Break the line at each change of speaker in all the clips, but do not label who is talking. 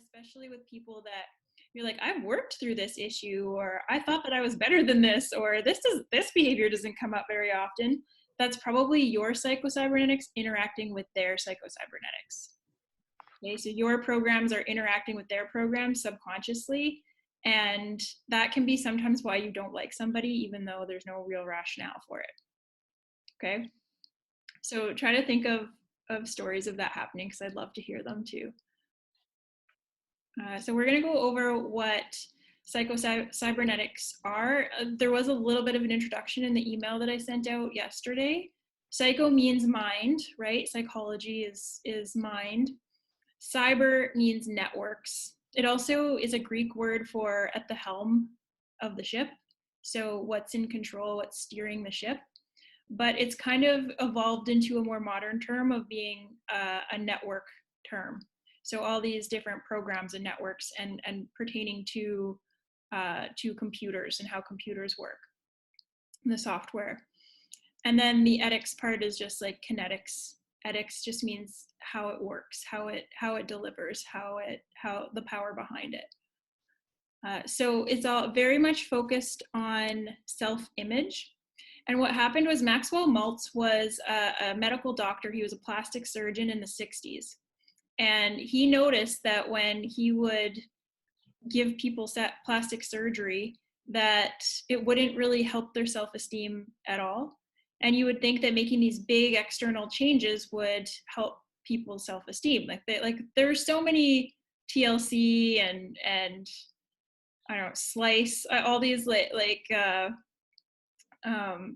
especially with people that you're like, I've worked through this issue, or I thought that I was better than this, or this behavior doesn't come up very often. That's probably your psycho-cybernetics interacting with their psycho-cybernetics. Okay, so your programs are interacting with their programs subconsciously, and that can be sometimes why you don't like somebody, even though there's no real rationale for it. Okay, so try to think of stories of that happening, because I'd love to hear them too. So we're going to go over what psycho-cybernetics are. There was a little bit of an introduction in the email that I sent out yesterday. Psycho means mind, right? Psychology is mind. Cyber means networks. It also is a Greek word for at the helm of the ship. So what's in control, what's steering the ship. But it's kind of evolved into a more modern term of being a network term. So all these different programs and networks and pertaining to computers and how computers work, the software. And then the ethics part is just like kinetics. Ethics just means how it works, how it delivers, how the power behind it. So it's all very much focused on self-image. And what happened was Maxwell Maltz was a medical doctor. He was a plastic surgeon in the 60s. And he noticed that when he would give people plastic surgery, that it wouldn't really help their self-esteem at all. And you would think that making these big external changes would help people's self-esteem. Like there were so many TLC and I don't know, Slice, all these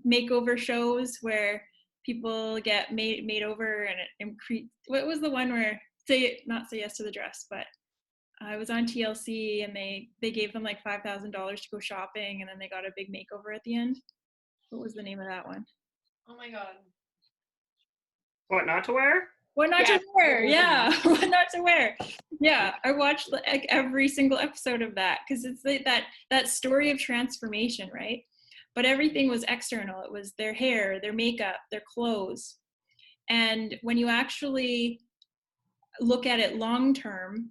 makeover shows where people get made over and increase. What was the one where not say yes to the dress, but I was on TLC and they gave them like $5,000 to go shopping, and then they got a big makeover at the end. What was the name of that one?
Oh my god.
What not to wear?
What not to wear? Yeah, what not to wear. Yeah, I watched like every single episode of that because it's like that story of transformation, right? But everything was external. It was their hair, their makeup, their clothes. And when you actually look at it long term,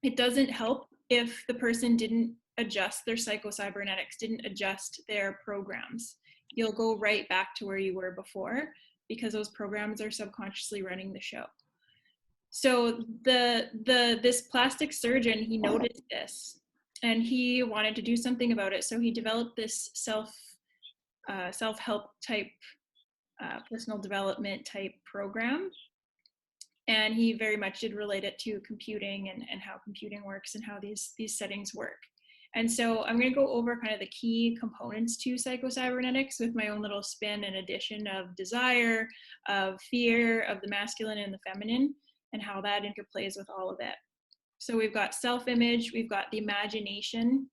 it doesn't help if the person didn't adjust their psycho-cybernetics, didn't adjust their programs. You'll go right back to where you were before because those programs are subconsciously running the show. So this plastic surgeon, he noticed this and he wanted to do something about it. So he developed this self-help type, personal development type program. And he very much did relate it to computing and how computing works and how these settings work. And so I'm going to go over kind of the key components to psycho-cybernetics with my own little spin and addition of desire, of fear, of the masculine and the feminine, and how that interplays with all of it. So we've got self-image, we've got the imagination,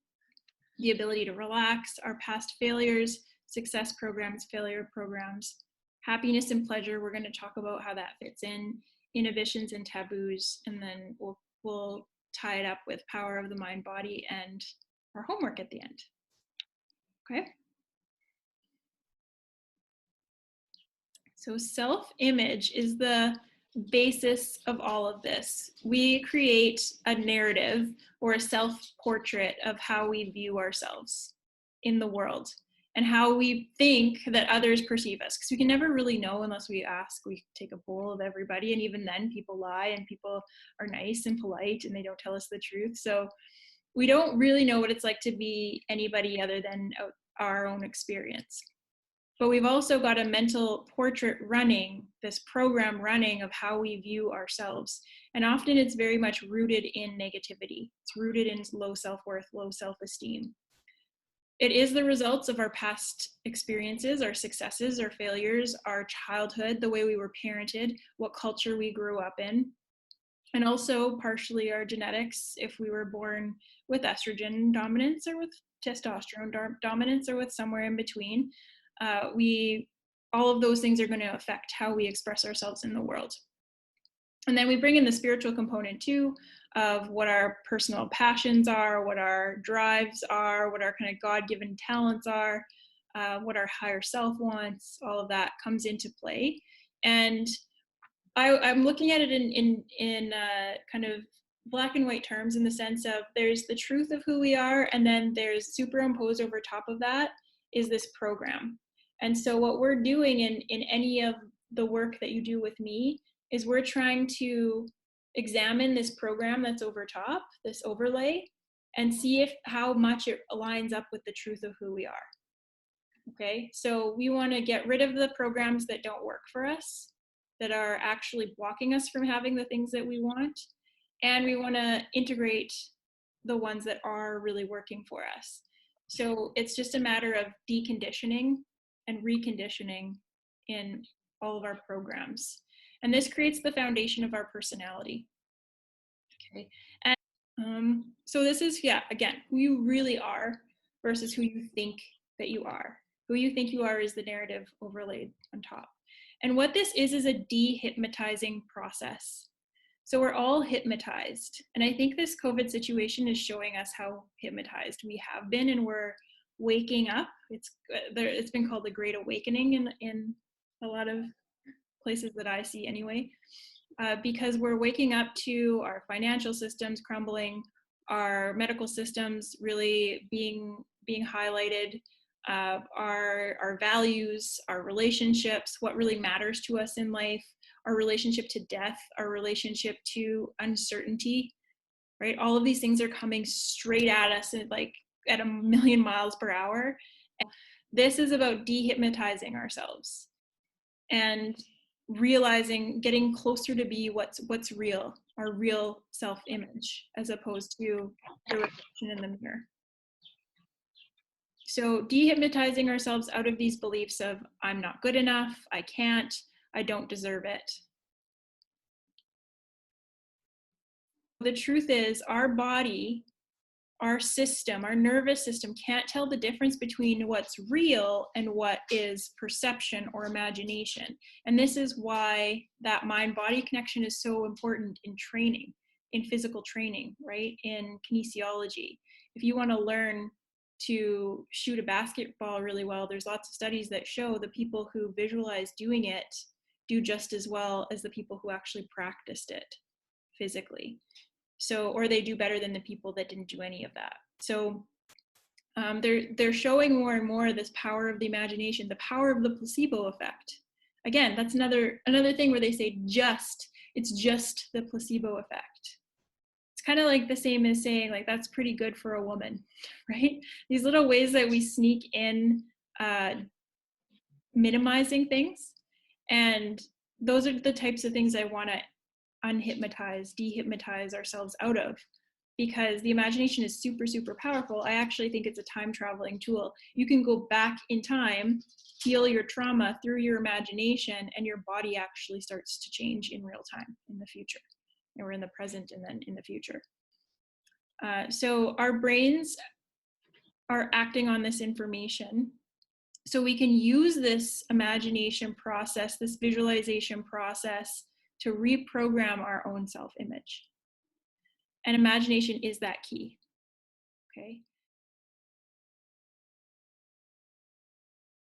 the ability to relax, our past failures, success programs, failure programs, happiness and pleasure. We're going to talk about how that fits in, inhibitions and taboos, and then we'll tie it up with power of the mind, body, and our homework at the end. Okay. So self-image is the basis of all of this. We create a narrative or a self-portrait of how we view ourselves in the world and how we think that others perceive us, because we can never really know unless we ask. We take a poll of everybody, and even then people lie and people are nice and polite and they don't tell us the truth. So we don't really know what it's like to be anybody other than our own experience. But we've also got a mental portrait running, this program running of how we view ourselves. And often it's very much rooted in negativity. It's rooted in low self-worth, low self-esteem. It is the results of our past experiences, our successes, our failures, our childhood, the way we were parented, what culture we grew up in, and also partially our genetics, if we were born with estrogen dominance or with testosterone dominance or with somewhere in between. All of those things are going to affect how we express ourselves in the world. And then we bring in the spiritual component too, of what our personal passions are, what our drives are, what our kind of God-given talents are, what our higher self wants. All of that comes into play. And I'm looking at it in kind of black and white terms in the sense of there's the truth of who we are, and then there's superimposed over top of that is this program. And so what we're doing in any of the work that you do with me is we're trying to examine this program that's over top, this overlay, and see if how much it aligns up with the truth of who we are. Okay, so we want to get rid of the programs that don't work for us, that are actually blocking us from having the things that we want, and we want to integrate the ones that are really working for us. So it's just a matter of deconditioning and reconditioning in all of our programs. And this creates the foundation of our personality. Okay. And so this is, yeah, again, who you really are versus who you think that you are. Who you think you are is the narrative overlaid on top. And what this is a dehypnotizing process. So we're all hypnotized. And I think this COVID situation is showing us how hypnotized we have been, and we're waking up. It's been called the Great Awakening in a lot of places that I see anyway, because we're waking up to our financial systems crumbling, our medical systems really being highlighted, our values, our relationships, what really matters to us in life, our relationship to death, our relationship to uncertainty, right? All of these things are coming straight at us at 1,000,000 miles per hour. And this is about dehypnotizing ourselves and realizing, getting closer to be what's real, our real self-image, as opposed to the reflection in the mirror. So dehypnotizing ourselves out of these beliefs of I'm not good enough, I can't, I don't deserve it. The truth is our body, our system, our nervous system can't tell the difference between what's real and what is perception or imagination. And this is why that mind-body connection is so important in training, in physical training, right? In kinesiology. If you want to learn to shoot a basketball really well, there's lots of studies that show the people who visualize doing it do just as well as the people who actually practiced it physically. So, or they do better than the people that didn't do any of that. So they're showing more and more this power of the imagination, the power of the placebo effect. Again, that's another thing where they say it's just the placebo effect. It's kind of like the same as saying like that's pretty good for a woman, right? These little ways that we sneak in minimizing things, and those are the types of things I want to unhypnotize, dehypnotize ourselves out of, because the imagination is super, super powerful. I actually think it's a time traveling tool. You can go back in time, heal your trauma through your imagination, and your body actually starts to change in real time in the future. And we're in the present and then in the future. So our brains are acting on this information. So we can use this imagination process, this visualization process, to reprogram our own self-image. And imagination is that key, okay?